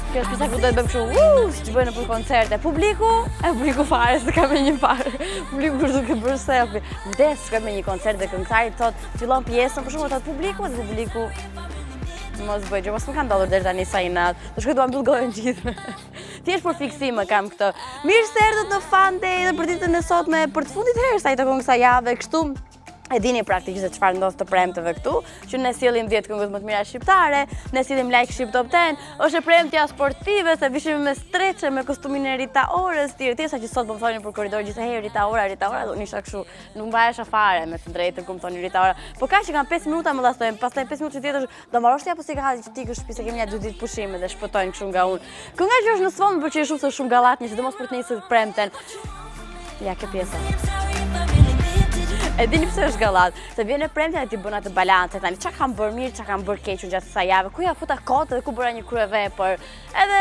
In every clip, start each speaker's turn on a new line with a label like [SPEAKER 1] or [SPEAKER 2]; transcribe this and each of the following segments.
[SPEAKER 1] Kjo është pisa ku do të bëjmë kështu, si që bëjnë për koncerte. Publiku fare, s'ka ka me një parë. Publiku kur duke bërë selfie. Vdes s'ka me një koncert dhe këngëtari thot, fillon pjesën, për shumë thot publiku, dhe publiku mos bëj gjë, mos më ka ndodhur deri tani sa i natë. Do shkoj dua mbyll gojën gjithë. Thjesht për fiksim kam këtë. Mirë se erdhët në FunDay dhe për ditën e sotme, për të fundit herë sa i takon kësaj jave kështu. E dini praktikisht se çfarë ndodh të premteve këtu, që ne sillim 10 këngët më të mira shqiptare, ne sillim like Shqip Top 10, është e premtja sportive se vishim me streçe, me kostumin e Rita Orës, tjerë sa që sot po më thonin për korridor gjithsej Rita Ora, do nisha kështu, nuk mbahesha fare me të drejtën kur më thonin Rita Ora. Po kaq që kanë 5 minuta më lastojmë, pastaj 5 minuta tjetër do marrosh ti apo si ka hallë që ti ke shtëpi se kemi ja 2 ditë pushime dhe shpëtojnë kështu nga unë. Kënga që është në sfond më pëlqej shumë se shumë gallatni, sidomos për të nisur premten. Ja kjo pjesa. E dini pse është gallat, se vjen e premtja dhe ti bën atë balancë tani, çka kam bërë mirë, çka kam bërë keq gjatë kësaj jave, ku ja futa kotë dhe ku bëra një kryevepër. Edhe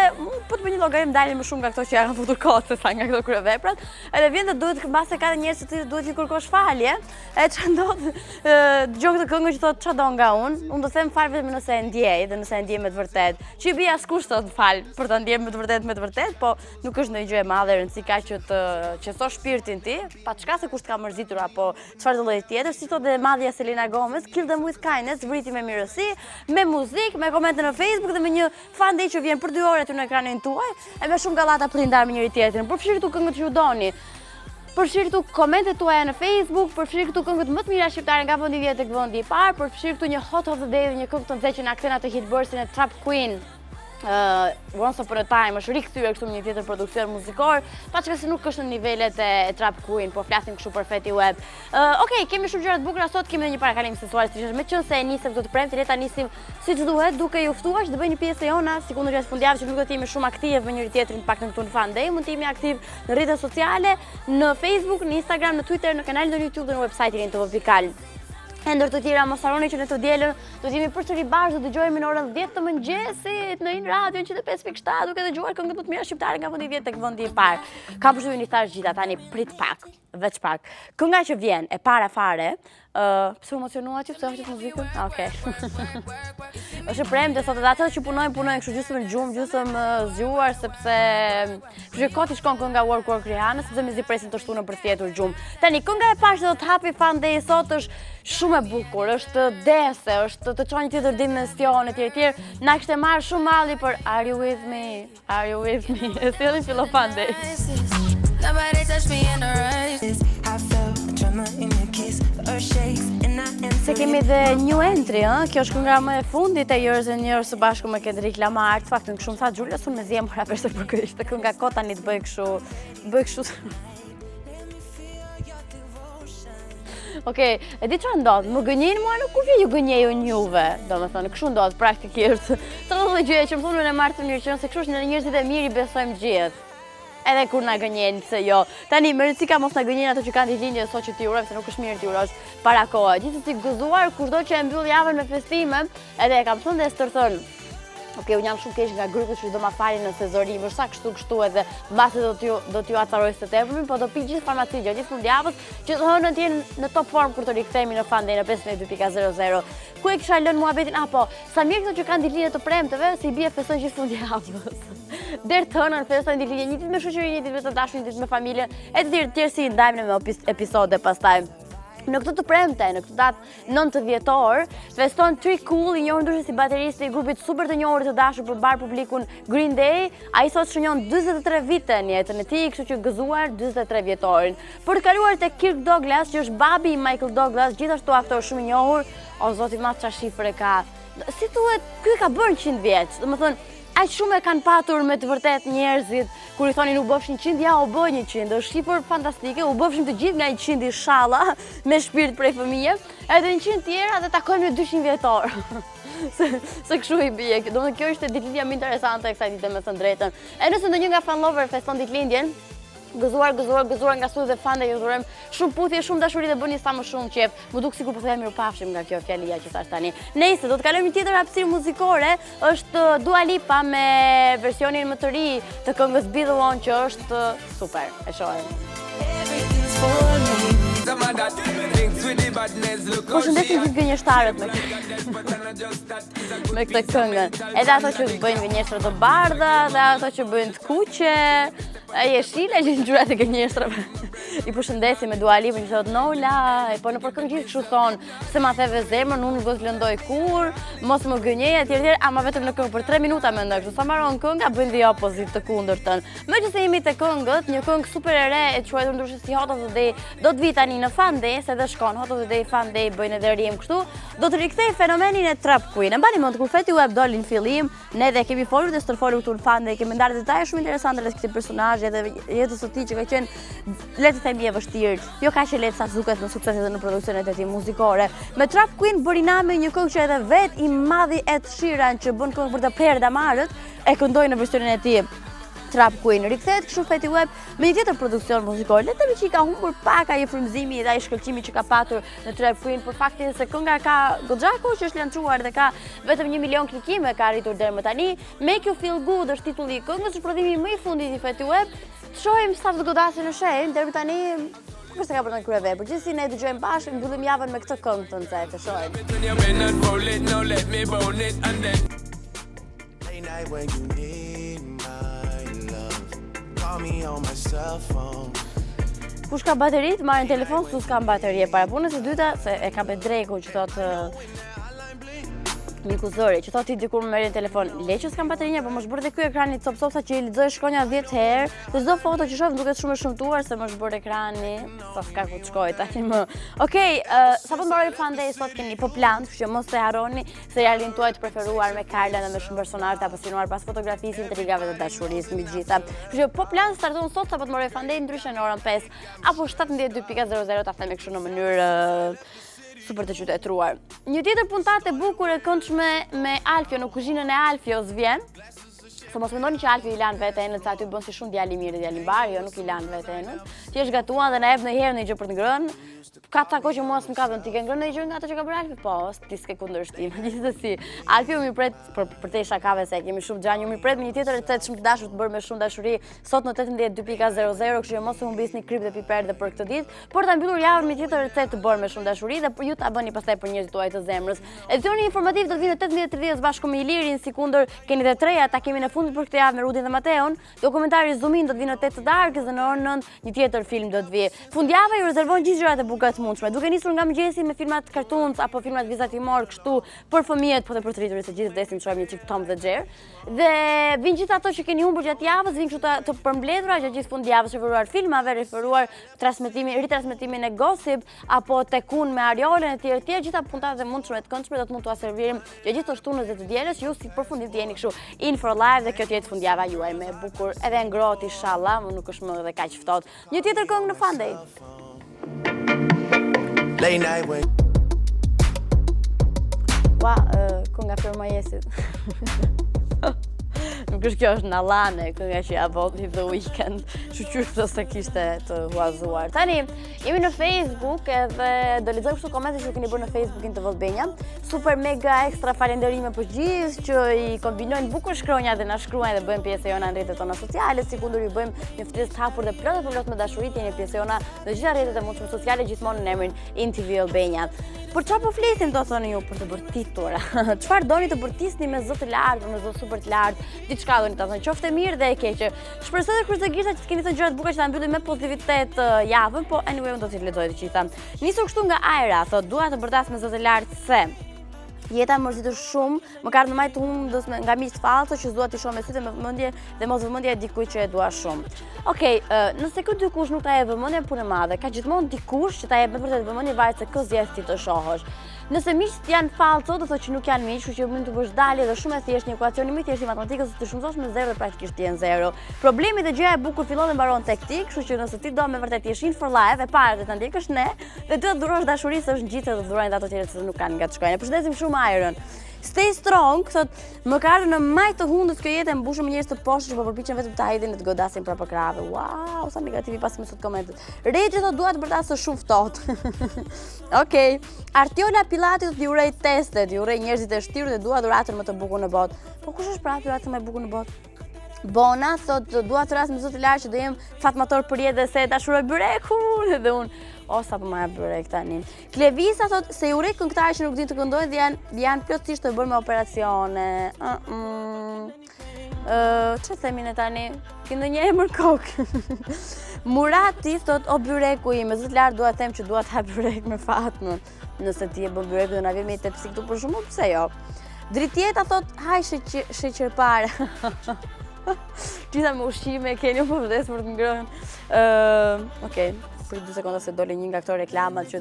[SPEAKER 1] po të bëj një llogarim dalin më shumë nga këto që ja kanë futur kotë sa nga këto kryeveprat. Edhe vjen dhe duhet mbase ka njerëz që duhet i kërkosh falje. E ç'a ndodh, dëgjoj këtë këngë që thotë ç'a do nga unë do them fal vetëm nëse e ndjej dhe nëse e ndjej me të vërtet. Që i bie askush sot fal për ta ndjer me të vërtet, po nuk është ndonjë gjë e madhe, rëndësi ka që të qetësosh shpirtin ti, pa çka se kush të ka mërzitur apo çfarë lloj tjetër, si thotë dhe madhja Selena Gomez, kill them with kindness, vriti me mirësi, me muzikë, me komente në Facebook dhe me një FunDay që vjen për 2 orë aty në ekranin tuaj, e me shumë gallata për ndar me njëri tjetrin. Përfshirë këtu këngët që ju doni. Përfshirë këtu komentet tuaja në Facebook, përfshirë këtu këngët më të mira shqiptare nga vendi 10 tek vendi i parë, përfshirë këtu një hot of the day dhe një këngë të nxehtë që na kthen atë hit bursin e Trap Queen. Once Upon a Time është rikthyer kështu me një tjetër produksion muzikor, pa çka se nuk është në nivelet e Trap Queen, po flasim kështu për Fetty web. Okej, kemi shumë gjëra të bukura sot, kemi edhe një parakalim sesuar, siç është, meqense e nisim këtu të premte, le ta nisim siç duhet, duke ju ftuar që të bëjmë një pjesë jona, sikur gjatë fundjavës që nuk do të jemi shumë aktiv me njëri tjetrin, paktën këtu në FunDay, mund të jemi aktiv në rrjetet sociale, në Facebook, në Instagram, në Twitter, në kanalin e YouTube dhe në website-in tv.al. E ndër të tjera, mos harroni që në të dielën do të jemi përsëri bashkë, do dëgjojmë në orën 10 të mëngjesit në Radio 105.7, duke dëgjuar këngët më të mira shqiptare nga vendi 10 tek vendi i parë. Kam përshtypjen i thash gjithë, tani prit pak, veç pak. Kënga që vjen e para fare, pse emocionua ti, pse është muzikën? Okej. Është premte sot edhe ata që punojnë kështu gjysmë gjumë, gjysmë zgjuar sepse koti shkon kënga Work Rihanna, sepse mezi presin të shtunën për thjetur gjumë. Tani kënga e parë që do të hapi FunDay sot është shumë e bukur, është dese, është të çon një tjetër dimension etj. Na kishte marrë shumë malli për Are you with me? Are you with me? E sillin fillon FunDay.
[SPEAKER 2] Nobody touched me in the race. I felt the tremor in your kiss, the earth shakes and I am.
[SPEAKER 1] Se kemi dhe new entry, kjo është kënga më e fundit e Years and Years së bashku me Kendrick Lamar. Të faktën shumë tha Xhulia, unë me zemra vetë për këtë ishte kënga kot tani të bëj kështu. Okej, e di çfarë ndodh? Më gënjejnë mua, nuk vjen ju gënjejun juve. Domethënë, kështu ndodh praktikisht. Të lloj gjëje që më thonë në martë të mirë që se kështu është në njerëzit e mirë i besojmë gjithë. Edhe kur na gënjen se jo. Tani më rëndësi ka mos na gënjen ato që kanë ditëlindje sot që ti urojmë se nuk është mirë ti urosh para kohë. Gjithsesi gëzuar kushdo që e mbyll javën me festime, edhe e kam thënë dhe stërthën. Okej, unë jam shumë keq nga grupi që do ma falin në sezorim, është sa kështu edhe mbase do t'ju acaroj së tepërmi, po do pi gjithë farmaci gjatë gjithë fundjavës, që të hënën t'jenë në top form kur të rikthehemi në FunDay në 52.00. Ku e kisha lënë muhabetin? Po, sa mirë këto që kanë ditëlindje të premteve, si bie festojnë gjithë fundjavës. Deri të hënën festojnë ditëlindje, një ditë me shoqëri, një ditë me të dashur, një ditë me familjen, e të tjerë si ndajmë me episode pastaj. Në këtë të premte, në këtë datë 9 dhjetor, feston Three Cool, i njohur ndryshe si bateristi i grupit super të njohur të dashur përbar publikun Green Day. Ai sot shënjon 43 vite në jetën e tij, kështu që gëzuar 43 vjetorin. Për të kaluar tek Kirk Douglas, që është babi i Michael Douglas, gjithashtu aktor shumë i njohur, o zoti madh çfarë shifre ka. Si thuhet, ky ka bërë 100 vjeç. Domethënë, aq shumë e kanë patur me të vërtet njerëzit kur i thonin u bëfshin 100, ja u bë 100, është shqipër fantastike, u bëfshin të gjithë nga 100 inshallah, me shpirt prej fëmijë, edhe 100 tjera dhe takojnë me 200 vjetor. se kështu i bie. Domethënë kjo është ditëlindja më interesante e kësaj dite me thënë drejtën. E nëse ndonjë nga fan lover feston ditëlindjen, gëzuar nga studio dhe FunDay, ju urojmë shumë puthje, shumë dashuri dhe bëni sa më shumë qejf. Më duk sikur po thojmë mirupafshim nga kjo fjalia që thash tani. Nëse do të kalojmë një tjetër hapësirë muzikore, është Dua Lipa me versionin më të ri të këngës Be The One që është super. E shohim. Po shëndesim gjithë gënjeshtarët me këtë këngën. Edhe ato që bëjnë gënjeshtra të bardha, dhe ato që bëjnë të kuqe, e jeshile që në gjurat e gënjeshtrave. I përshëndesim me Dua Lipën që thotë Nola, po në përkëngë gjithë kështu thonë, se ma theve zemrën, unë nuk do të lëndoj kur, mos më gënjej, etj, ama vetëm në këngë për 3 minuta me ndoj, kështu sa maron kënga, bëjnë the opposite të kundërtën. Me që se jemi të këngët, një këngë super e re e quajtur ndryshe si Hot of the Day, do të vi tani në FunDay, se dhe shkon Hot of the Day, FunDay, bëjnë edhe rrim kështu, do të rikthej fenomenin e Trap Queen. E mbani mend kur Fetty doli në fillim, ne dhe kemi folur dhe stërfolur këtu në FunDay, kemi ndarë detaje shumë interesante rreth këtij personazhi dhe jetës së tij që ka qenë le të themi e vështirë. Jo kaq e lehtë sa duket në sukseset dhe në produksionet e tij muzikore. Me Trap Queen bëri nami një këngë që edhe vet i madhi Ed Sheeran që bën këngë për të prerë damarët, e këndoi në versionin e tij. Trap Queen rikthehet kështu Fetty me një tjetër produksion muzikor. Le të themi që i ka humbur pak ai frymëzimi dhe ai shkëlqimi që ka patur në Trap Queen për faktin se kënga ka goxha kohë që është lançuar dhe ka vetëm 1 milion klikime ka arritur deri më tani. Make You Feel Good është titulli i këngës, është prodhimi më i fundit i Fetty. Shohim sa të godasin në shenjë, deri tani kush ka bërë kryeve. Përgjithësi ne dëgjojmë bashkë, mbyllim javën me këtë këngë të nxehtë, të shohim. Kush ka baterit, marrin telefon, su s'kam bateri e para punës, e dyta, se e ka Bedreku që thotë miku Zori, që thotë ti dikur më merrin telefon, le që s'kam baterinja, po më shbër dhe ky ekrani copsa që i lexoj shkronja 10 herë, dhe çdo foto që shoh duket shumë e shëmtuar se më shbër ekrani, sa s'ka ku të shkoj tani më. Okej, sapo mbaroi FunDay sot keni po plan, kështu që mos e harroni serialin tuaj të preferuar me Karla dhe me shumë personazhe të apasionuar pas fotografisë, intrigave dhe dashurisë mbi të gjitha. Kështu që po plan starton sot sapo të mbaroi FunDay ndryshe në orën 5 apo 17:02.00 ta themi kështu në mënyrë super të qytetruar. Një tjetër puntate bukur e këndshme me Alfio në kuzhinën e Alfios vjen. Se mos mendoni që Alfio i lan vetë enët, sa aty bën si shumë djalë i mirë, djalë i mbar, jo nuk i lan vetë enët. Ti është gatuar dhe na jep ndonjëherë ndonjë gjë për të ngrënë. Ka tako që mua s'm ka dhënë ti ke ngrënë ndonjë gjë nga ato që ka bërë Alfio? Po, ti s'ke kundërshtim. Gjithsesi, Alfio mi pret për te shakave se kemi shumë xhanju, mi pret me një tjetër recetë shumë të dashur të bërë me shumë dashuri sot në 18:02.00, kështu që mos u humbisni krip dhe piper dhe për këtë ditë, por ta mbyllur javën me një tjetër recetë të bërë me shumë dashuri dhe ju ta bëni pastaj për njerëzit tuaj të zemrës. Edicioni informativ do të vinë në 18:30 bashkë me Ilirin, si kundër keni të treja takimin e fundit për këtë javë me Rudin dhe Mateon. Dokumentari Zoomin do të vinë në 8 të darkës dhe në orën 9 një tjetër film do të vijë. Fundjava ju rezervon gjithë gjërat e bukura të mundshme. Duke nisur nga mëngjesi me filmat kartuns apo filmat vizatimor kështu për fëmijët, po dhe për të rriturit se gjithë vdesin çojmë një çik Tom dhe Jerry. Dhe vinë gjithë ato që keni humbur gjatë javës, vinë kështu të përmbledhura gjatë gjithë fundjavës, referuar filmave, referuar ritransmetimin e Gossip apo Tekun me Ariolen etj. Gjitha puntatat e mundshme të këndshme do të mund t'ua servirim gjatë gjithë të shtunës dhe të dielës, ju si përfundim të jeni kështu in for live dhe kjo të jetë fundjava juaj me bukur edhe ngrohtë inshallah, më nuk është më edhe kaq ftohtë. Një tjetër këngë në FunDay. Ua, kënga Fermajesit. Nuk është kjo është Nallane, kënga që ja voti The Weekend, shqyrë se kishte të huazuar. Tani, jemi në Facebook edhe do lexoj kështu komente që keni bërë në Facebookin të Vllbenja. Super mega ekstra falënderime për gjithë që i kombinojnë bukur shkronja dhe na shkruajnë dhe bëjnë pjesë jona në rrjetet tona sociale, sikur ju bëjmë një ftesë të hapur dhe plot me dashuri, jeni pjesë jona në gjitha rrjetet e mundshme sociale gjithmonë në emrin Tv Albania. Por çfarë po flisim do thoni ju për të bërtitura? Çfarë doni të bërtisni me zë të lartë, me zë super të lartë? Diçka doni ta thoni, qoftë e mirë dhe e keqe. Shpresoj të kryesisht që keni thënë gjëra të bukura që ta mbyllim me pozitivitet javën, po anyway unë do t'i lexoj të gjitha. Nisur kështu nga Ajra, thotë dua të bërtas me zë të lartë se jeta më mërzitur shumë, më ka ardhur më të humbës nga miq të fallco që s'dua t'i shoh me sy me vëmendje dhe mos vëmendje e dikujt që e dua shumë. Okej, nëse ky dikush nuk ta jep vëmendje punë e madhe, ka gjithmonë dikush që ta jep me vërtet vëmendje varet se kë zgjedh ti të shohësh. Nëse miqt janë falso, do thotë që nuk janë miq, kështu që mund të bësh dalje dhe shumë e thjeshtë një ekuacion më i thjeshtë i matematikës, të shumësosh me 0 dhe praktikisht jenë 0. Problemi dhe gjëja e bukur fillon dhe mbaron tek ti, kështu që nëse ti do me vërtet jesh in for life, e para të ta ndjekësh ne, dhe të dhurosh dashurisë është ngjitur dhe dhurojnë ato tjerë që nuk kanë nga të shkojnë. E përshëndesim shumë Iron. Stay strong, thot, më ka ardhur në maj të hundës kjo jetë, mbushur me njerëz të poshtë që po përpiqen vetëm të hajden dhe të godasin prapë krave. Wow, sa negativ i pasim sot komentet. Regje thot dua të bërtasë shumë ftohtë. Okej. Artiola Pilati thot, ju urej testet, ju urej njerëzit e shtirur dhe dua dhuratën më të bukur në botë. Po kush është pra dhuratën më e bukur në botë? Bona thot, dua të ras me zot të lartë që do jem fatmator për jetë dhe se dashuroj byrekun dhe unë. O sa po ma e byrek tani. Klevisa thot se urrej këngëtarë që nuk din të këndojnë dhe janë plotësisht të bërë me operacione. Që themin e tani? Këndo një emër kokë. Murati thot o byreku im, me zot lartë dua të them që dua të ha byrek me Fatmën. Nëse ti e bën byrek do na vjen me tepsi këtu për shumë, pse jo? Dritjeta thot haj sheqerpare. Gjitha me ushqime, keni po vdes për të ngrënë. Okej, për 2 sekonda se dole një nga këto reklamat që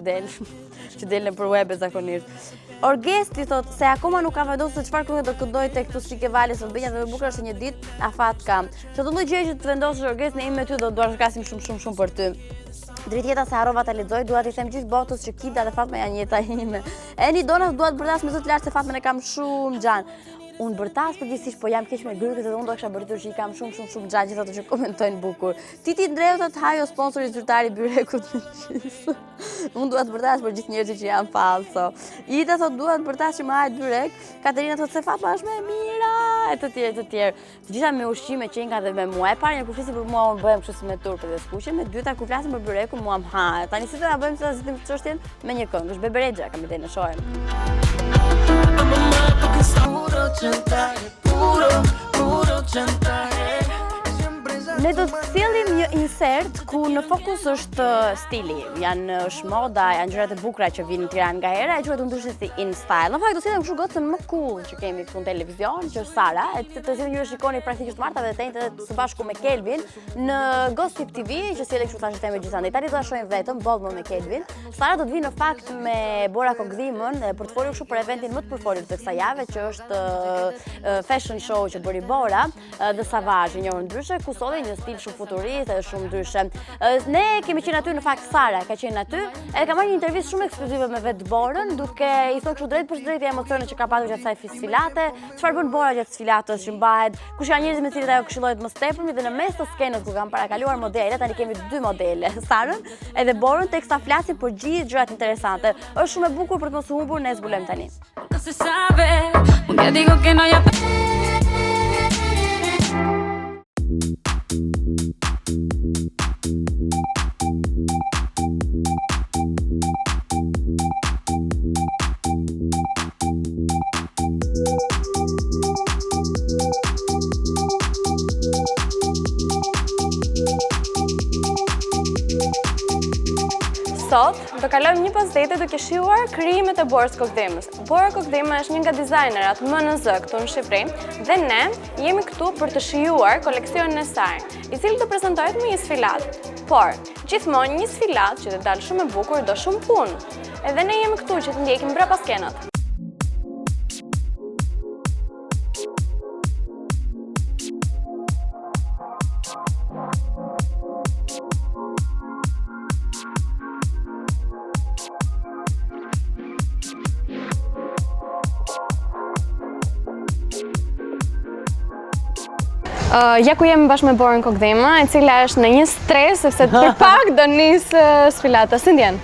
[SPEAKER 1] del për web zakonisht. Orgesti thot se akoma nuk ka vendosur se çfarë këngë do këndoj tek këtu Shqike Valës në Albania dhe më bukur është se një ditë afat kam. Çdo lloj gjëje që të vendosësh Orgest ne me ty do të shkasim shumë për ty. Dritjeta se harrova ta lexoj, dua t'i them gjithë botës që Kida dhe Fatma janë jeta ime. Eni Dona dua të bërtas me zot lart se Fatmën e kam shumë xhan. Unë bërtas përgjithsisht, po jam keq me gërkët dhe unë do kisha bërtur që i kam shumë gjatë gjithë ato që komentojnë bukur. Titi Ndreu thot hajo sponsori zyrtari byrekut në qisë. Unë dua të bërtas për gjithë njerëzit që janë falso. Ida thot dua të bërtas që më hajt byrek. Katerina thot se Fatma është më e mira, e të tjerë. Të gjitha me ushqime që nga dhe me mua. E parë një kur flisim për mua unë bëhem kështu si me turpë dhe skuqe, me dyta kur flasim për byrekun mua më ha. Tani si do ta bëjmë sa zitim çështjen me një këngë, është beberexha kam ide në shohim. Ne do të sjellim një insert ku në fokus është stili, është moda, janë gjërat e bukura që vinë në Tiranë nga hera, e quhet ndryshe si in style. Në fakt do sjellim kështu gocën më cool që kemi këtu në televizion, që është Sara, e të cilën ju e shikoni praktikisht martave dhe tentet së bashku me Kelvin në Gossip TV, që sjellë kështu tash temë gjithandaj. Tani do ta shohim vetëm bollë me Kelvin. Sara do të vinë në fakt me Bora Kokëdhimën për të folur kështu për eventin më të përfolur të kësaj jave, që është fashion show që bëri Bora dhe Savage, një orë ndryshe, ku solli një stil shumë futurist dhe shumë ndryshe. Ne kemi qenë aty, në fakt Sara ka qenë aty, edhe ka marrë një intervistë shumë ekskluzive me vetë Borën, duke i thënë kështu drejt për drejt emocionet që ka patur gjatë kësaj sfilate, çfarë bën Bora gjatë sfilatës që mbahet, kush janë njerëzit me të cilët ajo këshillohet më së tepërmi dhe në mes të skenës ku kanë parakaluar modele, tani kemi 2 modele, Sarën edhe Borën, teksa flasin për gjithë gjërat interesante. Është shumë e bukur për të mos u humbur, ne zbulojmë tani.
[SPEAKER 3] Sot do kalojmë një pasdete duke shijuar krijimet e Borës Kokëdhimës. Bora Kokëdhima është një nga dizajnerat më në zë këtu në Shqipëri dhe ne jemi këtu për të shijuar koleksionin e saj, i cili do prezantohet me një sfilat. Por, gjithmonë një sfilat që të dalë shumë e bukur do shumë punë. Edhe ne jemi këtu që të ndjekim brapa skenat. Ja ku jemi bashkë me Borën Kokëdhima, e cila është në një stres, sepse për pak do nisë sfilata. Si ndjen?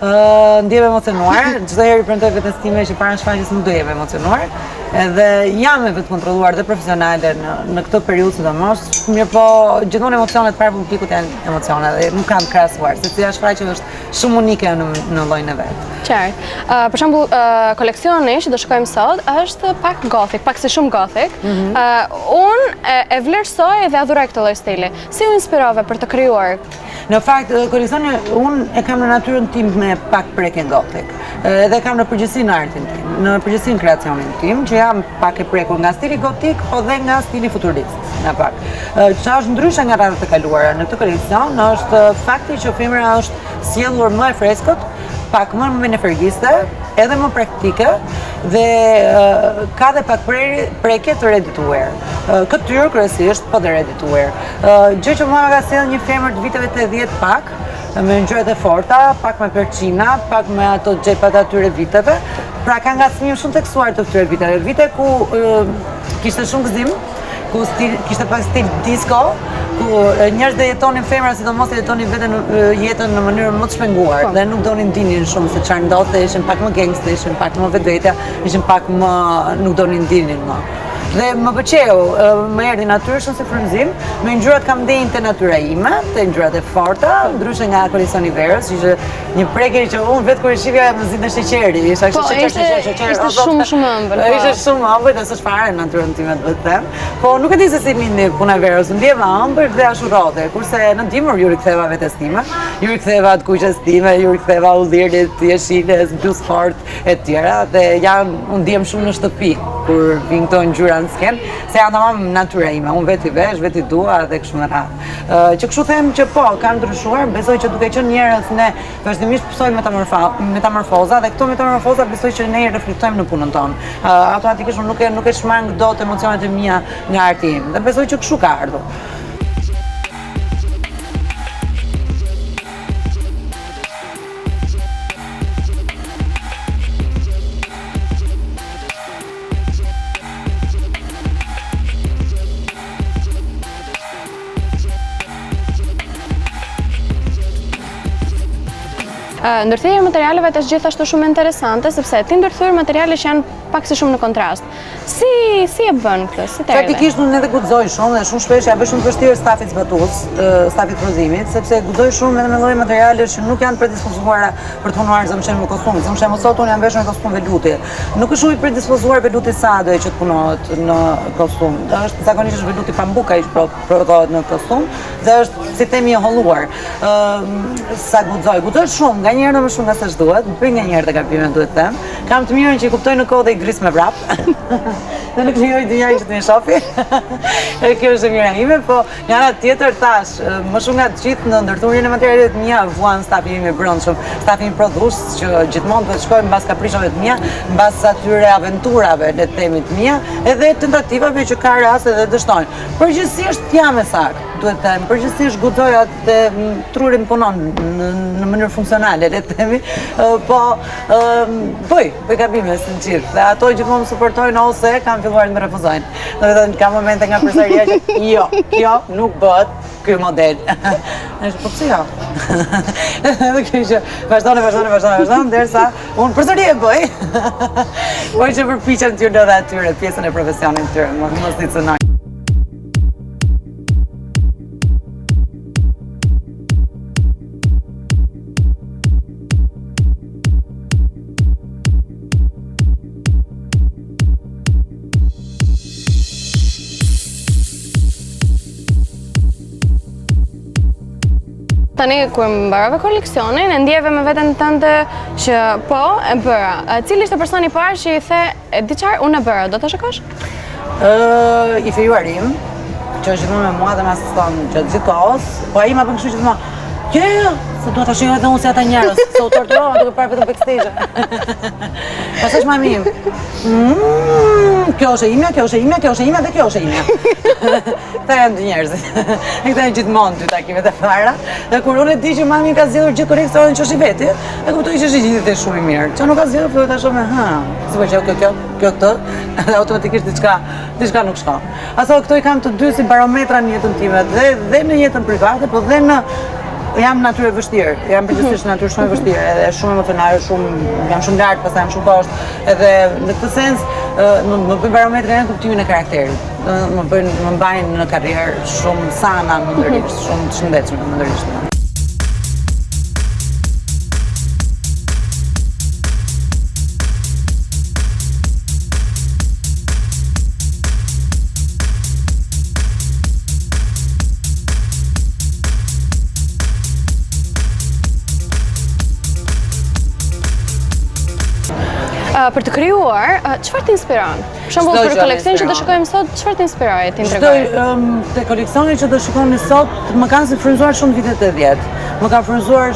[SPEAKER 4] Ndjem emocionuar, çdo herë i premtoj vetes time që para shfaqjes nuk do jem emocionuar. Edhe jam e vetë kontrolluar dhe profesionale në këtë periudhë sidomos, mirë po gjithmonë emocionet para publikut janë emocione dhe nuk kam krahasuar, sepse ajo shfaqje është shumë unike në llojin e vet.
[SPEAKER 3] Qartë. Për shembull, koleksioni që do shkojmë sot është pak gothic, pak si shumë gothic. Unë e vlerësoj dhe adhuroj këtë lloj stili. Si u inspirove për të krijuar?
[SPEAKER 4] Në fakt, koleksioni unë e kam në natyrën tim me pak prekje gothic. Edhe kam në përgjithësi në artin tim, në përgjithësi në kreacionin tim, që jam pak e prekur nga stili gotik, po dhe nga stili futurist, në pak. Që është ndryshe nga radhët e kaluara në këtë koleksion, është fakti që femra është sjellur më e freskët, pak më menefergiste, edhe më praktike dhe ka dhe pak prekje të redituar. Këtyr kryesisht, po dhe redituar. Gjë që mua ka sjell një femër të viteve 80 pak, me ngjyrat e forta, pak me perçina, pak me ato xhepat atyre viteve. Pra ka ngacmim shumë tekstuar të këtyre viteve. Vite ku kishte shumë gëzim, ku kishte pak stil disco, ku njerëz dhe jetonin femra, sidomos jetonin veten jetën në mënyrë më të shpenguar dhe nuk donin dinin shumë se çfarë ndodhte, ishin pak më gangsta, ishin pak më vetvetja, ishin pak më nuk donin dinin më. Dhe më pëlqeu, më erdhi natyrshëm si frymëzim, me ngjyrat kam ndenjë të natyra ime, të ngjyrat e forta, ndryshe nga kolecioni verës, ishte një prekje që unë vetë kur e shifja më zinte sheqeri, isha
[SPEAKER 3] ishte shumë ëmbël.
[SPEAKER 4] Ishte shumë ëmbël, dhe s'është fare natyrën time të them. Po nuk e di se si lindi puna e verës, ndjeva ëmbël dhe ashtu rrodhe, kurse në dimër ju riktheva vetes time, ju riktheva të kuqes time, ju riktheva udhërit, jeshilës, bluz fort e tjera dhe unë ndjem shumë në shtëpi kur vin këto ngjyra në skenë, se janë tamam natyra ime, unë veti vesh, veti dua dhe kështu me radhë. Që kështu them që po, kanë ndryshuar, besoj që duke qenë njerëz ne vazhdimisht pësojmë metamorfoza dhe këto metamorfoza besoj që ne i reflektojmë në punën tonë. Automatikisht nuk e shmang dot emocionet e mia nga arti im dhe besoj që kështu ka ardhur.
[SPEAKER 3] Ndërthurja e materialeve është gjithashtu shumë interesante, sepse ti ndërthur materiale që janë pak si shumë në kontrast. Si e bën këtë? Si të erdhe?
[SPEAKER 4] Praktikisht unë edhe guxoj shumë dhe shumë shpesh ja bëj shumë të vështirë stafit zbatues, stafit prozimit, sepse guxoj shumë edhe me lloje materiale që nuk janë predispozuara për të punuar zëmshën me kostum. Zëmshën sot unë jam veshur me kostum veluti. Nuk është shumë i predispozuar veluti sade që të punohet në kostum. Është zakonisht veluti pambuka që prodhohet në kostum dhe është si themi e holluar. Sa guxoj shumë, nganjëherë më shumë nga sa duhet, bëj nganjëherë të gabime duhet të them. Kam të mirën që i kuptoj në kohë dhe i gris me vrap. Dhe nuk lejoj dynja që të një shofi. Kjo është e mira ime, po një ana tjetër thash, më shumë nga të gjithë në ndërthurjen e materialet mia vuan stafi im i brendshëm, stafi im prodhues që gjithmonë duhet shkojmë mbas kaprishave të mia, mbas atyre aventurave le të themi të mia, edhe tentativave që ka raste dhe dështojnë. Përgjithsisht jam e saktë, duhet të them, përgjithsisht guxoj atë trurin punon në mënyrë funksionale, le të themi, po bëj gabime sinqert. Dhe ato gjithmonë më suportojnë ose kanë filluar të më refuzojnë. Do të thënë ka momente nga përsëria që jo, kjo nuk bëhet ky model. Është po pse jo? Edhe kjo që vazhdon derisa unë përsëri e bëj. Po që përpiqen t'ju lë atyre pjesën e profesionit të tyre, mos i cënoj.
[SPEAKER 3] Tani, kur mbarove koleksionin, e ndjeve me veten tënde që po, e bëra. Cili ishte personi i parë që i the, e di çfarë, unë e bëra, do ta shikosh?
[SPEAKER 4] I fejuar im, që është gjithmonë me mua dhe më asiston gjatë gjithë kohës, po ai më bën kështu gjithmonë. Jo, se duhet ta shijoj edhe unë si ata njerëz, se u torturova duke parë vetëm backstage. Pastaj mami im. Kjo është e imja, kjo është e imja, kjo është e imja dhe kjo është e imja. Këta janë dy njerëzit. Këta janë gjithmonë dy takimet e fara. Dhe kur unë e di që mami ka zgjedhur gjithë koleksionin që është i veti, e kuptoj që është gjithë shumë i mirë. Që nuk ka zgjedhur, filloj ta shoh me si po qeu kjo këtë, dhe automatikisht diçka nuk shkon. Aso këto i kam të dy si barometra në jetën time, dhe në jetën private, po dhe në jam natyrë e vështirë, jam përgjithsisht natyrë shumë e vështirë, edhe shumë emocionale, jam shumë lart, pastaj jam shumë poshtë, edhe në këtë sens më bëjnë barometrin e kuptimin e karakterit. Më mbajnë në karrierë shumë sana mëndërisht, shumë të shëndetshme mëndërisht.
[SPEAKER 3] Për të krijuar, çfarë t'inspiron? Për shembull, për koleksionin që do shikojmë sot, çfarë t'inspiroi ti tregoj?
[SPEAKER 4] Te koleksioni që do shikoni sot më kanë frymzuar shumë vitet 80. Më ka frymzuar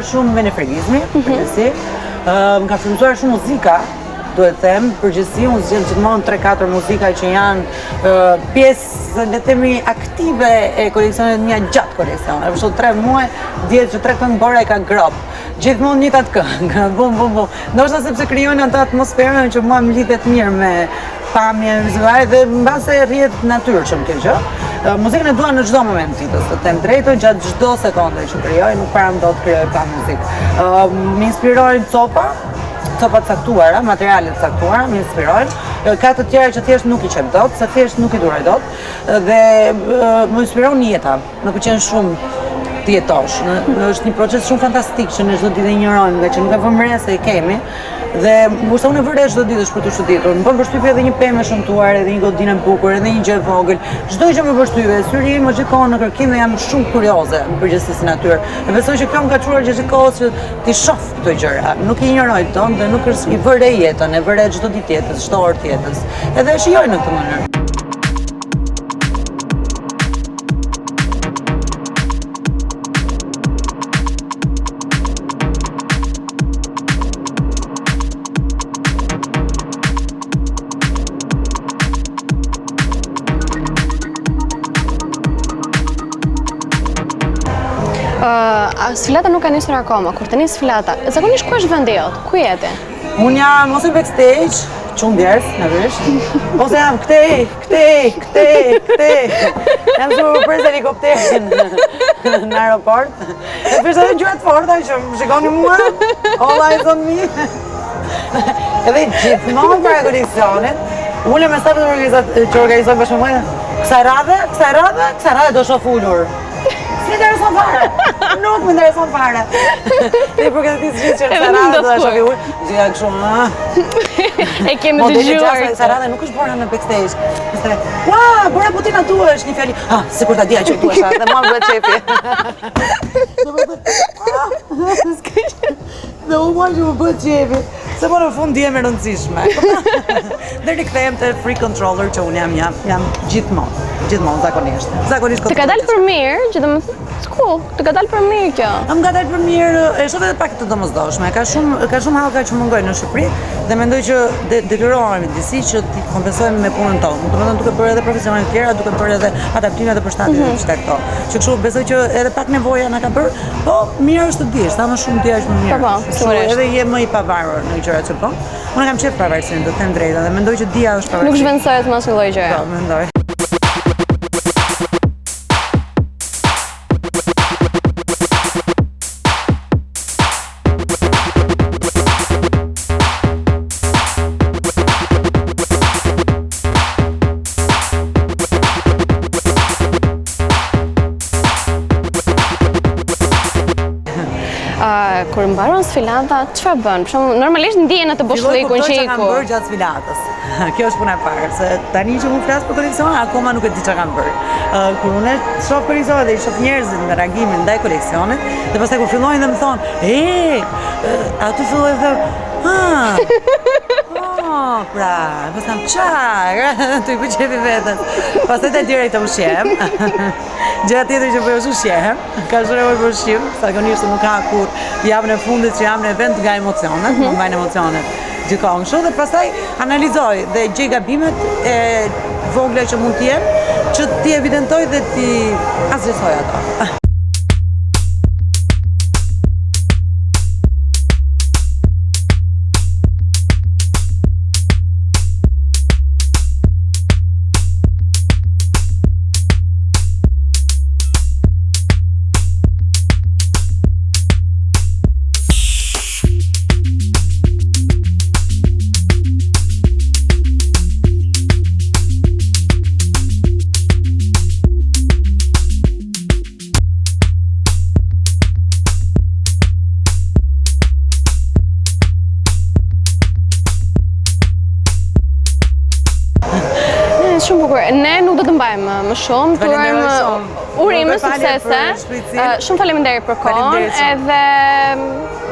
[SPEAKER 4] shumë menefregizmi, përgjithësi. Më ka frymzuar shumë muzika, duhet them, përgjithësi unë zgjedh gjithmonë 3-4 muzika që janë pjesë, le të themi, aktive e koleksionit mia gjatë koleksionit. Për shembull 3 muaj, dihet që 3 këngë bora e ka grop. Gjithmonë një tatë këngë, bum bum bum. Ndoshta sepse krijojnë atë atmosferën që mua më lidhet mirë me pamjen vizuale dhe mbase rrihet natyrshëm kjo gjë. Muzikën e dua në çdo moment të ditës, të them drejtën, gjatë çdo sekonde që krijoj, nuk para më do të krijoj pa muzikë. Më inspirojnë copat caktuara, materialet caktuara, më inspirojnë. Ka të tjera që thjesht nuk i qep dot, se thjesht nuk i duroj dot. Dhe më inspiron jeta. Më pëlqen shumë të jetosh. Është një proces shumë fantastik që ne çdo ditë e injorojmë, nga që nuk e vëmë re se e kemi. Dhe kurse unë e vëre çdo ditë për të çuditur. Më bën përshtypje edhe një pemë e shëmtuar, edhe një godinë e bukur, edhe një gjë e vogël. Çdo gjë më përshtypje. Syri im më shikon në kërkim dhe jam shumë kurioze në përgjithësi si natyrë. Dhe besoj që kjo më ka çuar gjatë kohës që ti shoh këto gjëra. Nuk i injoroj ton dhe nuk është i vëre jetën, e vëre çdo ditë jetës, çdo orë të jetës. Edhe e shijoj në këtë mënyrë.
[SPEAKER 3] Sfilata nuk ka nisur akoma, kur të nis sfilata, zakonisht ku është vendi jot? Ku jete?
[SPEAKER 4] Unë jam ose backstage, çun ders, natyrisht. Ose jam këtej. Jam shumë për helikopterin në aeroport. E përse edhe gjërat forta që më shikoni mua, all eyes on me. Edhe gjithmonë para koleksionit, ulem me stafin që organizojnë bashkë me mua, kësaj radhe do shoh ulur. Më intereson fare. Nuk më intereson fare. Dhe për këtë ditë që Sarada do ta shohë unë, gjëja kështu.
[SPEAKER 3] E kemi dëgjuar.
[SPEAKER 4] Sarada nuk është bora në backstage. Pastaj, "Ua, bora po ti na duhesh", një fjalë. Ah, sikur ta dija që duhesh, dhe mua më bëhet çefi. Dhe u mua që më bëhet çefi. Se po në fund dihem e rëndësishme. Dhe rikthehem te free controller që unë jam gjithmonë zakonisht.
[SPEAKER 3] Të ka dalë për mirë, që do më thënë, cool, të ka dalë për mirë kjo.
[SPEAKER 4] Më ka dalë për mirë, e shoh edhe pak të domosdoshme. Ka shumë hallka që mungojnë në Shqipëri dhe mendoj që detyrohemi disi që ti kompensojmë me punën tonë. Domethënë duke bërë edhe profesionalet tjera, duke bërë edhe adaptime dhe përshtatje të çka këto. Që kështu besoj që edhe pak nevoja na ka bërë, po mirë është të dish, sa më shumë ti është më mirë.
[SPEAKER 3] Po, sigurisht.
[SPEAKER 4] Edhe je më i pavarur në gjërat që bën. Unë kam qef pavarësinë, do të them drejtën, dhe mendoj që dia është pavarësia.
[SPEAKER 3] Nuk zhvendoset më asnjë lloj gjëje.
[SPEAKER 4] Po, mendoj.
[SPEAKER 3] Kur mbaron sfilata, çfarë bën? Për shembull, normalisht ndihen atë boshllëkun që
[SPEAKER 4] kam bërë gjatë sfilatës. Kjo është puna e parë, se tani që unë flas për koleksion, akoma nuk e di çfarë kam bërë. Kur unë shoh koleksion dhe i shoh njerëzit me reagimin ndaj koleksionit, dhe pastaj kur fillojnë dhe më thonë, aty filloj dhe pra, pas tham çaj, të i pëlqevi vetës. Pastaj ta direj të ushqem. Gjëra tjetër që bëj është ushqem. Ka shumë nevojë për ushqim, zakonisht nuk ka kur javën e fundit që jam në event nga emocionet, më mbajnë emocionet gjithkohë kështu dhe pastaj analizoj dhe gjej gabimet e vogla që mund të jenë, që ti evidentoj dhe ti asgjësoj ato.
[SPEAKER 3] Shumë bukur. Ne nuk do të mbajmë më shumë, turojmë urime suksese. Shumë faleminderit për kohën edhe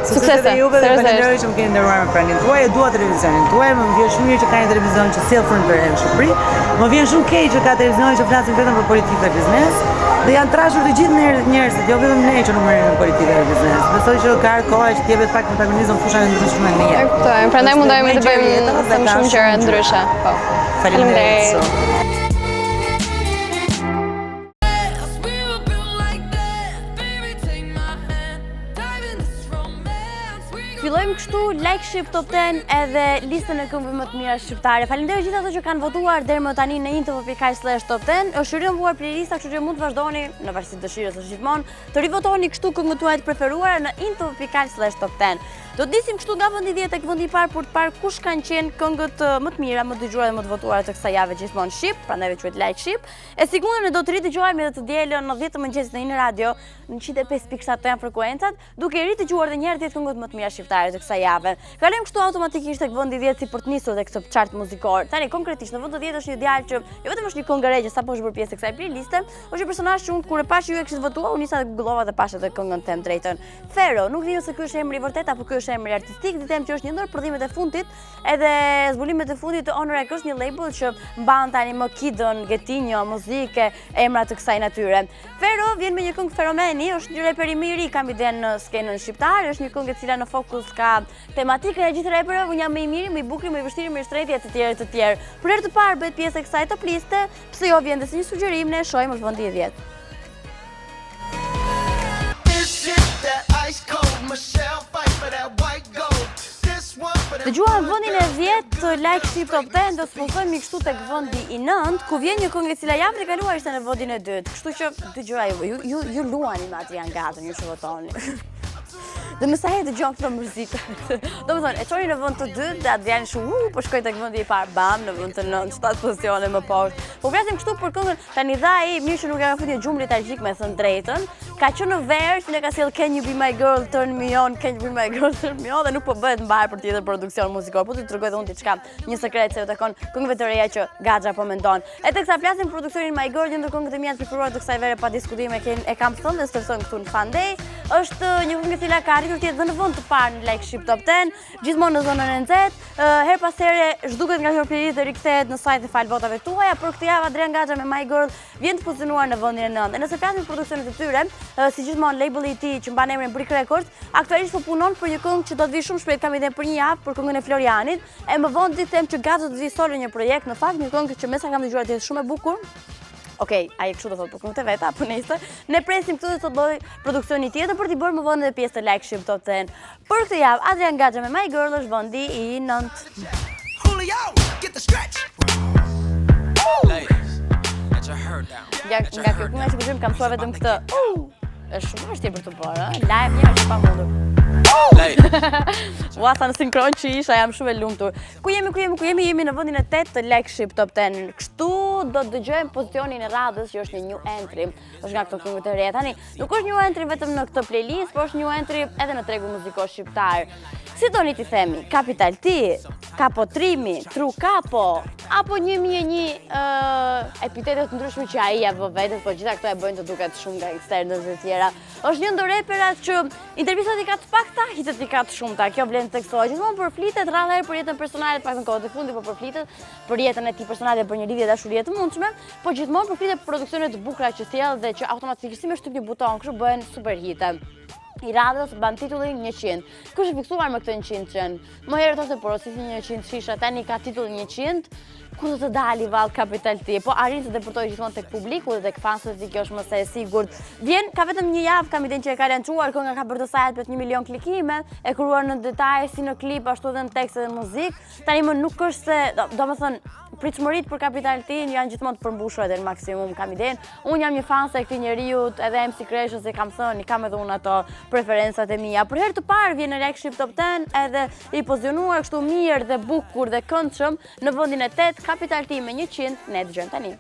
[SPEAKER 3] suksese.
[SPEAKER 4] Faleminderit që më keni nderuar me pranin tuaj. E dua televizionin tuaj, më vjen shumë mirë që ka një televizion që sjell frymëre në Shqipëri. Më vjen shumë keq që ka televizion që flasin vetëm për politikë dhe biznes. Dhe janë trashur të gjithë njerëzit, jo vetëm ne që numërin në politikë dhe biznes. Besoj që ka koha që t'jepet pak protagonizëm fushave ndryshme në jetë.
[SPEAKER 3] Kuptoj, prandaj mundohemi të bëjmë më shumë gjëra ndryshe. Po. Faleminderit.
[SPEAKER 1] Fillojmë kështu like Shqip Top 10 edhe listën e këngëve më të mira shqiptare. Faleminderit gjithë ato që kanë votuar deri më tani në info.pk/top 10. Është rinovuar playlista, kështu që mund të vazhdoni në varësi të dëshirës së gjithmonë të rivotoni kështu këngët tuaja të preferuara në info.pk/top 10. Do të nisim kështu nga vendi 10 tek vendi i parë për të parë kush kanë qenë këngët më të mira, më të dëgjuara dhe më të votuara të kësaj jave gjithmonë Shqip, prandaj quhet like Shqip. E sigurën do të ridëgjojmë edhe të dielën në 10 të mëngjesit në një radio në 105.7 janë frekuencat, duke ridëgjuar edhe një herë 10 këngët më të mira shqiptare të kësaj jave. Kalojmë kështu automatikisht tek vendi 10 si për të nisur tek këtë chart muzikor. Tani konkretisht në vend të 10 është një djalë që jo vetëm është një këngë re që sapo është bërë pjesë e kësaj playliste, është një personazh që unë kur e pash ju e kishit votuar, unë nisa të gullova dhe pasha të këngën them drejtën. Fero, nuk di nëse ky është emri i vërtet apo ky është emri artistik, ditem që është një ndër prodhimet e fundit edhe zbulimet e fundit të Honorek, është një label që mban tani më Kidon, Getinjo, muzike, emra të kësaj natyre. Fero vjen me një këngë Feromeni, është një reper i mirë, kam iden në skenën shqiptare, është një këngë e cila në fokus ka tematikën e gjithë reperëve, unë jam më i miri, më i bukur, më i vështirë, më i shtrenjtë e të tjerë të tjerë. Për herë të parë bëhet pjesë e kësaj top liste, pse jo vjen dhe si një sugjerim, ne e shohim është vendi i 10. Dëgjuam vendin e 10 të like Shqip Top 10, do të spozojmë kështu tek vendi i 9, ku vjen një këngë e cila javën e kaluar ishte në vendin e 2. Kështu që dëgjoj ju luani me atë janë gatën, ju që votoni. Dhe më sa herë dëgjoj këtë mërzitë. Domethënë, e çoni në vend të dytë dhe atë janë shumë, po shkoj tek vendi i parë, bam, në vend të 9, 7 pozicione më poshtë. Po flasim kështu për këngën, tani dha ai mirë që nuk e ka futur gjumri talgjik me thënë drejtën. Ka qenë në verë që ne ka sjell Can You Be My Girl Turn Me On, Can You Be My Girl Turn Me On dhe nuk po bëhet mbar për tjetër produksion muzikor. Po ti tregoj edhe unë diçka, një sekret se u takon këngëve të reja që Gaxha po mendon. E teksa flasim për produksionin My Girl, një ndër këngët e mia të preferuara të kësaj vere pa diskutim e kam thënë dhe stërson këtu në FunDay. Është një këngë e cila ka arritur të jetë dhe në vend të parë në like Shqip Top 10, gjithmonë në zonën e nxehtë. Her pas here zhduket nga kjo playlist dhe rikthehet në sajt e fal votave tuaja. Për këtë javë Adrian Gaxha me My Girl vjen të pozicionuar në vendin e 9. Nëse flasim për produksionet e tyre, si gjithmonë labeli i tij që mban emrin Brick Records, aktualisht po punon për një këngë që do të vi shumë shpejt, kam idenë për një javë për këngën e Florianit. E më vonë di them që Gaxha do të vi solo një projekt, në fakt një këngë që mesa kam dëgjuar të jetë shumë e bukur. Okej, ai kështu do thotë për këngët e veta, apo nëse ne presim këtu të bëj produksioni tjetër për t'i bërë më vonë edhe pjesë të like Shqip Top 10. Për këtë javë Adrian Gaxha me My Girl është vendi i 9. Nga kjo këngë që përzim kam thua vetëm këtë. Është shumë vështirë për të bërë, live një është pa mundur. Ua, sa në sinkron që isha, jam shumë e lumtur. Ku jemi? Jemi në vendin e 8 të like Shqip Top 10. Kështu do të dëgjojmë pozicionin e radhës që është një new entry. Është nga këto këngët e reja. Tani, nuk është new entry vetëm në këtë playlist, por është new entry edhe në tregun muzikor shqiptar. Si doni t'i themi, Capital T, Kapotrimi, Tru Kapo, apo 1001 epitetet të ndryshme që ai ja vë vetet, po gjitha këto e bëjnë të duket shumë gangsternës dhe tjera. Është një ndër reperat që intervistat i ka të pakta, hitet i ka të shumta. Kjo vlen të tekstohet. Gjithmonë përflitet rrallëherë për jetën personale, të paktën kohët e fundit, po përflitet për jetën e tij personale, për një lidhje dashurie të mundshme, po gjithmonë përflitet për produksione të bukura që sjell dhe që automatikisht me shtyp një buton, kështu bëhen superhite. I radhës ban titullin 100. Kush e fiksuar me këtë 100 qenë? Më herët ose porositin 100 shisha, tani ka titullin 100. Ku do të dali vallë Capital T? Po arrin të debutoj gjithmonë tek publiku dhe tek fansët e tij, kjo është më se e sigurt. Vjen ka vetëm një javë, kam idenë që e ka lançuar, kënga ka bërë të sajt për 1 milion klikime, e krijuar në detaje si në klip, ashtu edhe në tekst dhe muzikë. Tani më nuk është se, domethënë, pritshmëritë për Capital T janë gjithmonë të përmbushura deri në maksimum, kam idenë. Unë jam një fans e këtij njeriu, edhe MC Kreshës e kam thënë, kam edhe unë ato preferencat e mia. Për herë të parë vjen në like Shqip Top 10 edhe i pozicionuar kështu mirë dhe bukur dhe këndshëm në vendin e 8, Capital T me 100, ne dëgjojmë tani.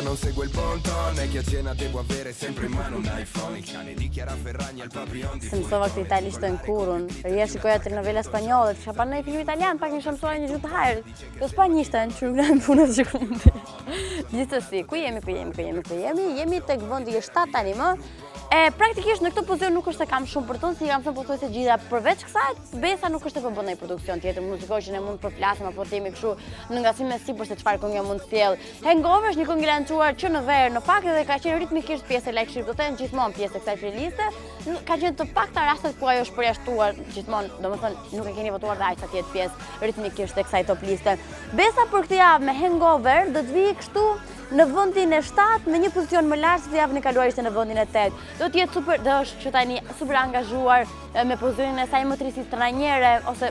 [SPEAKER 5] Non segue il bon ton e chi a cena devo avere sempre in mano un iPhone. Il cane dichiara Ferragni al papillon di
[SPEAKER 1] Se mësova këtë italisht të nkurun, rria shikoja telenovela spanjolle, kisha parë në film italian, pak një mësuar një gjuhë të hajër. Jo spanjishten, që nuk në punët që kundi. Gjithsesi, ku jemi? Jemi tek vendi i 7 tani më. Praktikisht në këtë pozicion nuk është se kam shumë për tonë, si kam thënë pothuajse gjitha. Përveç kësaj, Besa nuk është e përbën ndonjë produksion tjetër muzikor që ne mund të përflasim apo të jemi kështu në ngacim me sipër se çfarë këngë mund të sjell. Hangover është një këngë e lançuar që në verë, në fakt edhe ka qenë ritmikisht pjesë e Shqip, do të thënë gjithmonë pjesë e kësaj playliste. Ka qenë të pakta rastet ku ajo është përjashtuar gjithmonë, domethënë nuk e keni votuar dhe aq sa të jetë pjesë ritmikisht e kësaj top liste. Besa për këtë javë me Hangover do të vijë kështu në vendin e 7 me një pozicion më lart se javën e kaluar ishte në vendin e 8. Do të jetë super, do është që tani super angazhuar me pozicionin e saj motrisit trajnere ose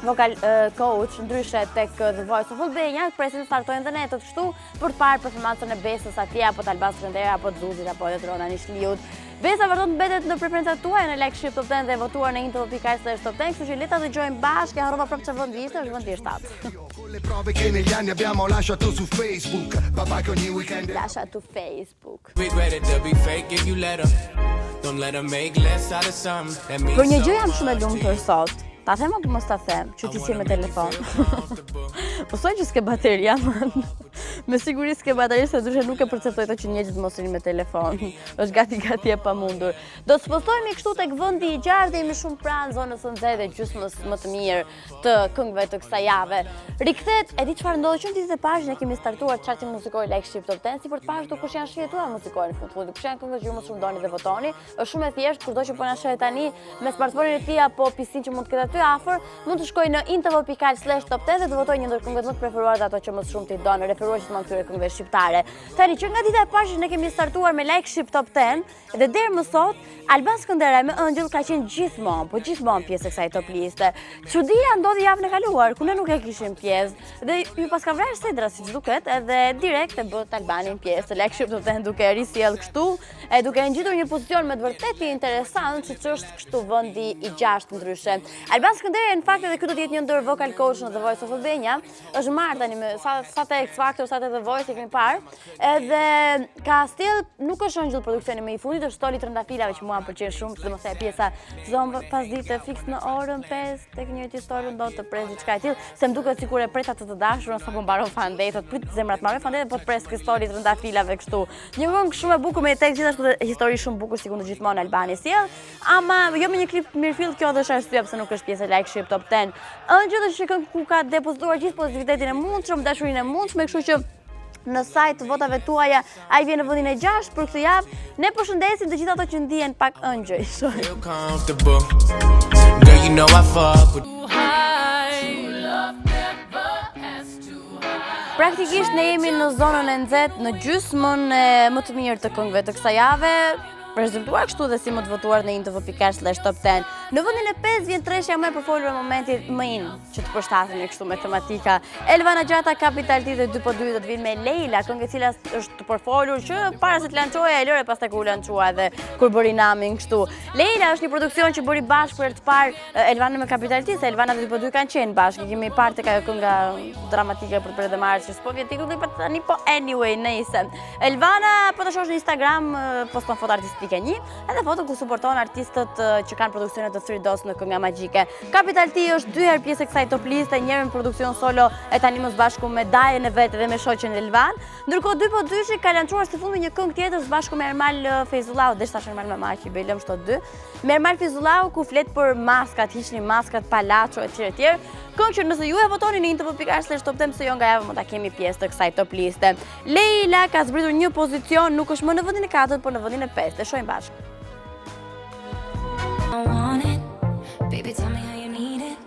[SPEAKER 1] vocal coach ndryshe tek The Voice of Albania, presin të startojnë dhe netët kështu për të parë performancën e Besës atje apo të Albas Skëndera apo të Zuzit apo të Rona Nishliut. Besa vazhdon të mbetet në preferencat tuaja në Shqip Top 10 dhe votuar në info.com/top 10, kështu që le ta dëgjojmë bashkë, harrova prapë çfarë vendi ishte, është vendi i 7.
[SPEAKER 5] Le prove che negli anni abbiamo lasciato su Facebook, papà che ogni weekend
[SPEAKER 1] Lascia tu Facebook.
[SPEAKER 6] Regret it to be fake if you let them. Don't let them make less out of some. That means
[SPEAKER 1] Për një gjë jam shumë e lumtur sot. Ta them apo mos ta them, që ti si me telefon. Posoj që s'ke bateri, me siguri s'ke bateri, se ndryshe nuk e perceptoj të që njerëzit mos rinë me telefon. Është gati e pamundur. Do të spostohemi kështu tek vendi i 6 dhe jemi shumë pranë zonës së nxehtë dhe gjysmës më të mirë të këngëve të kësaj jave. Rikthehet, e di çfarë ndodhi që ditët e parë ne kemi startuar chartin muzikor Shqip Top 10 si për të parë kush janë shihetuar muzikore në fund. Kush janë këngët që ju më shumë doni dhe votoni. Është shumë e thjeshtë, kurdo që po na shohë tani me smartphone-in e tij apo PC që mund të ketë aty afër, mund të shkojë në info.com/top 10 dhe të votojë një ndër këngët më të preferuara dhe ato që më shumë t'i donë, referuar që të këtyre këngëve shqiptare. Tani që nga dita e parë që ne kemi startuar me Shqip Top 10 dhe deri më sot Albas Skëndera me Ëngjëll ka qenë gjithmonë pjesë e kësaj top liste. Çudia ndodhi javën e kaluar ku ne nuk e kishim pjesë dhe ju pas ka vrarë Sedra siç duket edhe direkt e bët Albanin pjesë të Shqip Top 10 duke risjell kështu e duke ngjitur një pozicion me të vërtetë interesant që është kështu vendi i 6 ndryshe. Albas Skëndera në fakt edhe këtu do të jetë një ndër vocal coach në The Voice of Albania. Është marrë tani me sa te X Factor, sa te The Voice e kemi parë. Edhe ka stil nuk është Ëngjëll produksioni më i fundit, është Stoli Trëndafilave që mua më pëlqen shumë, sidomos pjesa zonë pas ditë fiks në orën 5 tek një historia do të pres diçka e tillë, se më duket sikur e pret atë të dashurën sapo mbaron FunDay, thotë prit zemrat marrë FunDay po të pres Stoli Trëndafilave kështu. Një këngë shumë e bukur me tek gjithashtu dhe histori shumë bukur sikur gjithmonë Albani sjell, ama jo me një klip mirëfill, kjo është arsyeja pse nuk është pjesë e Shqip Top 10. Ëngjëll është një këngë ku ka depozituar gjithë pozitivitetin e mundshëm, dashurinë e mundshme, kështu që në sajt votave tuaja ai vjen në vendin e 6 për këtë javë. Ne përshëndesim të gjithë ato që ndihen pak ëngjëj.
[SPEAKER 6] feel comfortable. Girl, you know I fuck with
[SPEAKER 1] Praktikisht ne jemi në zonën e nxehtë, në gjysmën e më të mirë të këngëve të kësaj jave, prezantuar kështu dhe si më të votuar në info.com/top 10. Në vendin e 5 vjen treshja më e përfolur e momentit më in që të përshtatemi kështu me tematika. Elvana Gjata Capital T dhe 2x2 do të vinë me Leila, këngë e cila është të përfolur që para se të lançohej e lëre pastaj kur u lançua edhe kur bëri namin kështu. Leila është një produksion që bëri bashkë për të parë Elvana me Capital T, se Elvana dhe 2x2 kanë qenë bashkë. Kemi parë tek ajo kënga dramatike për të marrë që s'po vjen tikulli për tani, po anyway, nejse. Elvana po të shohësh në Instagram poston foto artistike një, edhe foto ku suporton artistët që kanë produksione të 3-dos në kënga magjike. Capital T është 2 herë pjesë e kësaj top liste, një herë në produksion solo e tani më së bashku me Dajen e vet dhe me shoqen Elvan. Ndërkohë 2x2 ka lançuar së fundi një këngë tjetër së bashku me Ermal Fezullau, dhe tash Ermal Mamaqi, bëj lëm shto 2. Me Ermal Fezullau ku flet për maskat, hiqni maskat, palaço etj. Këngë që nëse ju e votoni në info.com/top 10 se jo nga javë mund ta kemi pjesë të kësaj top liste. Leila ka zbritur një pozicion, nuk është më në vendin e 4, por në vendin e 5. Le shohim bashkë.
[SPEAKER 2] I want it. Baby, tell me how you need it.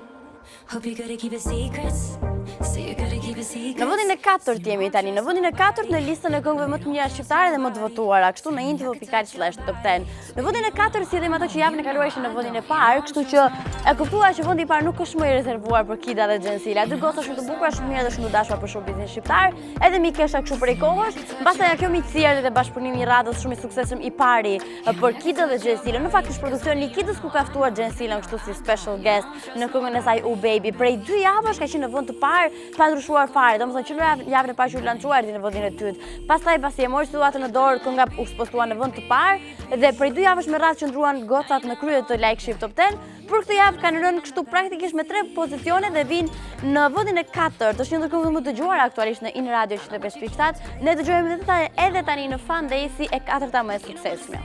[SPEAKER 2] Hope you're good at keeping secrets. So you're good at keeping secrets.
[SPEAKER 1] Në vendin e 4 jemi tani, në vendin e 4 në listën e këngëve më të mira shqiptare dhe më të votuara, kështu në info.com/top 10. Në vendin e 4 sillim ato që javën e kaluar ishin në vendin e parë, kështu që e kuptua që vendi i parë nuk është më i rezervuar për Kida dhe Xhensila. Dy goca shumë të bukura, shumë mira dhe shumë të dashura për showbizin shqiptar. Edhe mi kesha kështu prej kohësh, mbasta kjo miqësia dhe bashkëpunimi i radhës shumë i suksesshëm i pari për Kida dhe Xhensila. Në fakt është produksion i Kidës ku ka ftuar Xhensilën kështu si special guest në këngën e saj U Baby. Prej 2 javësh ka qenë në vend të parë, pa ndryshuar fare. Domethënë që në javën e parë që u lançua erdhi në vendin e dytë. Pastaj pasi e mori situatën në dorë, kënga u postua në vend të parë dhe prej 2 javësh me radhë qëndruan gocat në krye të Shqip Top 10. Për këtë javë kanë rënë kështu praktikisht me 3 pozicione dhe vinë në vendin e 4. Është një ndër këngët më të dëgjuara aktualisht në In Radio 105.7. Ne dëgjojmë edhe tani në FunDay si e 4-ta më e suksesshme.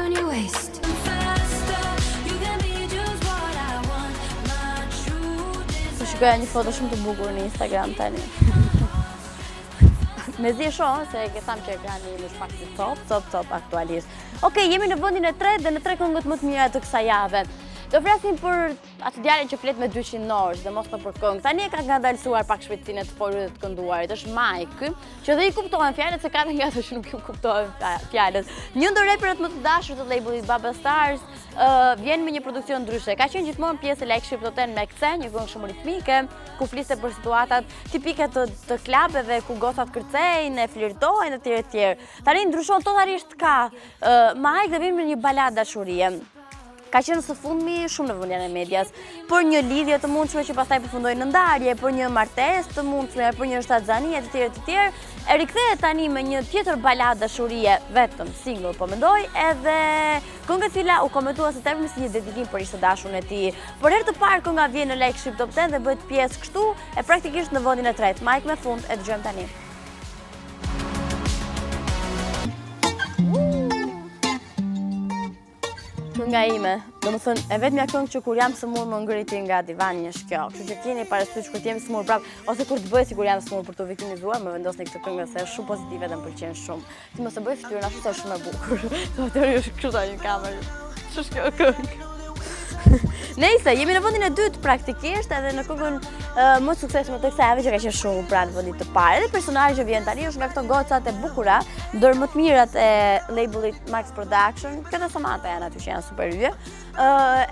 [SPEAKER 2] on your waist. Faster, you can be just what I want. My truth is
[SPEAKER 1] Po shikoja një foto shumë të bukur në Instagram tani. Mezi e shoh se e tham që ekrani më shpak si top aktualisht. Okej, jemi në vendin e tretë dhe në 3 këngët më të mira të kësaj jave. Do flasim për atë djalin që flet me 200 orë dhe mos të për këngë. Tani e ka ngadalësuar pak shpejtësinë e të folur dhe të kënduarit. Është Mike, që dhe i kuptohen fjalët se ka nga ato që nuk ju kuptohen fjalët. Një ndër raperët më të dashur të labelit Baba Stars vjen me një produksion ndryshe. Ka qenë gjithmonë pjesë e Like Shqip Top 10 me Kthe, një këngë shumë ritmike, ku fliste për situatat tipike të klubeve ku gocat kërcejnë, flirtojnë etj etj. Tani ndryshon totalisht ka Mike dhe vjen me një balad dashurie. Ka qenë së fundmi shumë në vëmendjen e medias, për një lidhje të mundshme që pastaj përfundoi në ndarje, për një martesë të mundshme, për një shtatzani etj etj. E rikthehet tani me një tjetër balad dashurie, vetëm single po mendoj, edhe këngë e cila u komentua së tepërmi si një dedikim për ish të dashurën e tij. Për herë të parë kënga vjen në Like Shqip Top 10 dhe bëhet pjesë kështu e praktikisht në vendin e tretë. Mike me fund e dëgjojmë tani. Kënga ime, domethënë e vetmja këngë që kur jam smur më ngriti nga divani është kjo. Kështu që keni parasysh kur të jem smur prap ose kur të bëj sikur jam smur për të viktimizuar, më vendosni këtë këngë se është shumë pozitive dhe më pëlqen shumë. Ti mos e bëj fytyrën ashtu se është shumë e bukur. Zotëri është kështu tani në kamerë. Ç'është kjo këngë? Nejse, jemi në vendin e dytë praktikisht edhe në këngën më suksesshme të kësaj jave që ka qenë shumë pranë vendit të parë. Edhe personazhi që vjen tani është nga këto gocat e bukura, ndër më të mirat e labelit Max Production, këto Samantha janë aty që janë super yje,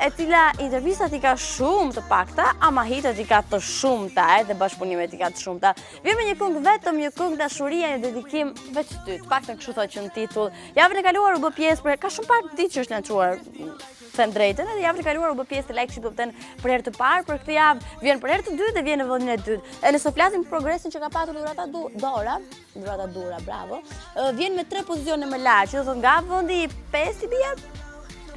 [SPEAKER 1] e cila intervistat i ka shumë të pakta, ama hitet i ka të shumta, edhe bashkëpunimet i ka të shumta. Vjen me një këngë vetëm, një këngë dashurie, një dedikim veç ty, të paktën kështu thotë që në titull. Javën e kaluar u bë pjesë për ka shumë pak ditë që është lançuar them drejtën, edhe javën e kaluar u bë pjesë të Like Shqip Top 10 për herë të parë, për këtë javë vjen për herë të dytë dhe vjen në vendin e dytë. E nëse flasim për progresin që ka patur dhurata Dora, bravo, vjen me 3 pozicione më lart, që do thotë nga vendi 5 i bie,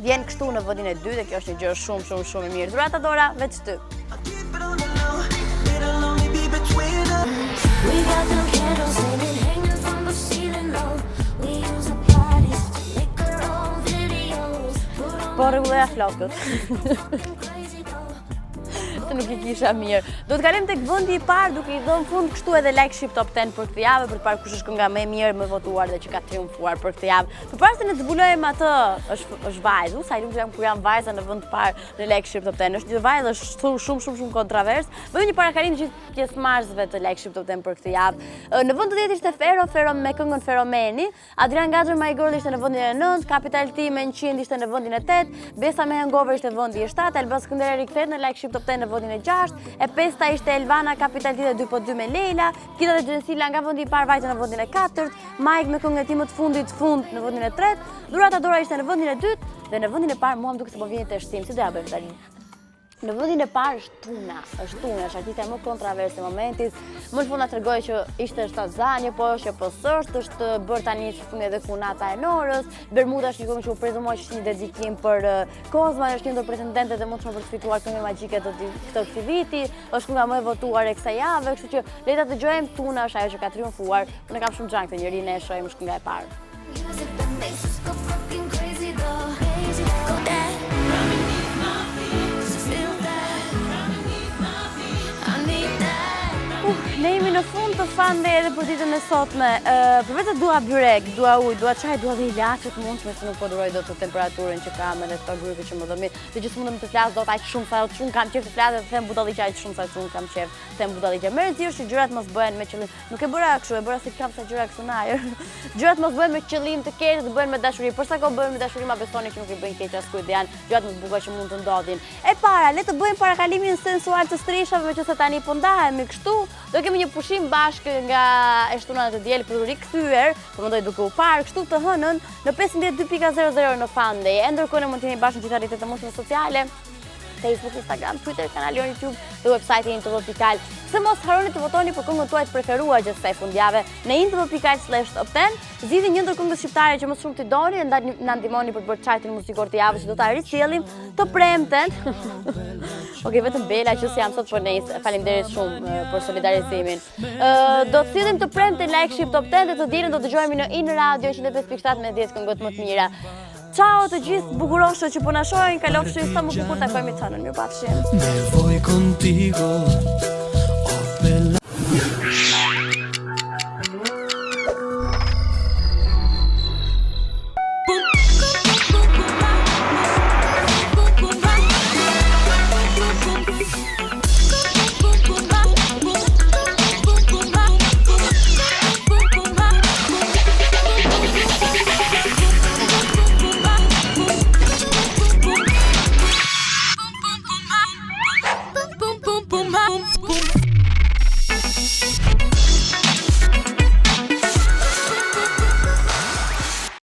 [SPEAKER 1] vjen kështu në vendin e dytë dhe kjo është një gjë shumë e mirë. Dhurata Dora, veç ty.
[SPEAKER 2] we got them candles hanging from the ceiling low. We use the parties to make our own videos.
[SPEAKER 1] Po rregulloja flokët. Se nuk i kisha mirë. Do të kalojmë tek vendi i parë duke i dhënë fund kështu edhe Like Shqip Top 10 për këtë javë, për të parë kush është kënga më e mirë, më votuar dhe që ka triumfuar për këtë javë. Përpara se ne të zbulojmë atë, është vajzë, sa i lumtur jam kur jam vajza në vend të parë në Like Shqip Top 10. Është një vajzë është shumë kontrovers. Bëjmë një parakalim të gjithë pjesëmarrësve të Like Shqip Top 10 për këtë javë. Në vend të 10 ishte Fero me këngën Feromeni, Adrian Gaxher My Girl ishte në vendin e 9, Capital T me 100 ishte në vendin e 8, Besa me Hangover ishte në vendin e 7, Elba Skënderë rikthehet në Like Shqip Top 10 në vendin e 6, e 5 ishte Elvana Capital T dhe 2 me Leila, Kita dhe Gjensila nga vendi i parë vajte në vendin e 4, Mike me këngën e tij më të fundit në vendin e 3, Dhurata Dora ishte në vendin e 2 dhe në vendin e parë mua më duket se po vjen te shtim. Si do ja bëjmë tani? Në vendin e parë është Tuna, është artista më kontroverse e momentit. Më në fund na tregoi që ishte shtatzanie, po është po është bërë tani si fund edhe kunata e Norës. Bermuda është një këngë që u prezumoi që është një dedikim për Kozma, është një ndër pretendentet e mundshme për të fituar këngën magjike të këtij viti. Është kënga më e votuar e kësaj jave, kështu që le ta dëgjojmë. Tuna është ajo që ka triumfuar. Unë kam shumë xhank këtë njerinë, e shohim është kënga e parë.
[SPEAKER 2] Music that makes us go fucking crazy though. Crazy, go that.
[SPEAKER 1] Ne jemi në fund të FunDay edhe për ditën e sotme. Përveç se dua byrek, dua ujë, dua çaj, dua dhe ilaçe të mundshme, se nuk po duroj dot të temperaturën që kam edhe këto grupe që më dëmin. Dhe gjithmonë më të flas dot aq shumë sa shumë kam qejf të flas dhe të them budalliqe aq shumë sa shumë kam qejf. Them budalliqe. Merr thjesht që gjërat mos bëhen me qëllim. Nuk e bëra kështu, e bëra si kam sa gjëra këtu na ajër. Gjërat mos bëhen me qëllim të keq, të bëhen me dashuri. Por sa kohë bëhen me dashuri, ma besoni që nuk i bëjnë keq askujt, janë gjërat më të bukura që mund të ndodhin. E para, le të bëjmë parakalimin sensual të strishave, meqense tani po ndahemi kështu. Do kemi një pushim bashkë nga e shtuna të diel për u rikthyer, po mendoj duke u parë kështu të hënën në 15:2.00 në FunDay. Ndërkohë ne mund të jeni bashkë në gjithë rrjetet e mundshme sociale, Facebook, Instagram, Twitter, kanali YouTube dhe website-i tv.al. Se mos harroni të votoni për këngën tuaj të preferuar gjatë kësaj fundjavë në tv.al/top10. Zgjidhni një ndër këngët shqiptare që më shumë t'i doni dhe na ndihmoni për të bërë chartin muzikor të javës që do ta ricjellim të premten. Okej, vetëm Bela që si jam sot për nesër. Faleminderit shumë për solidarizimin. Do të sillim të premten Like Shqip Top 10 dhe të dielën do dëgjojmë në In Radio 105.7 me 10 këngët më të mira. Ciao të gjithë bukuroshë që po na shohin, kalofshin sa më bukur takojmë të hënën. Mirupafshim.
[SPEAKER 7] Me voy contigo, oh bella.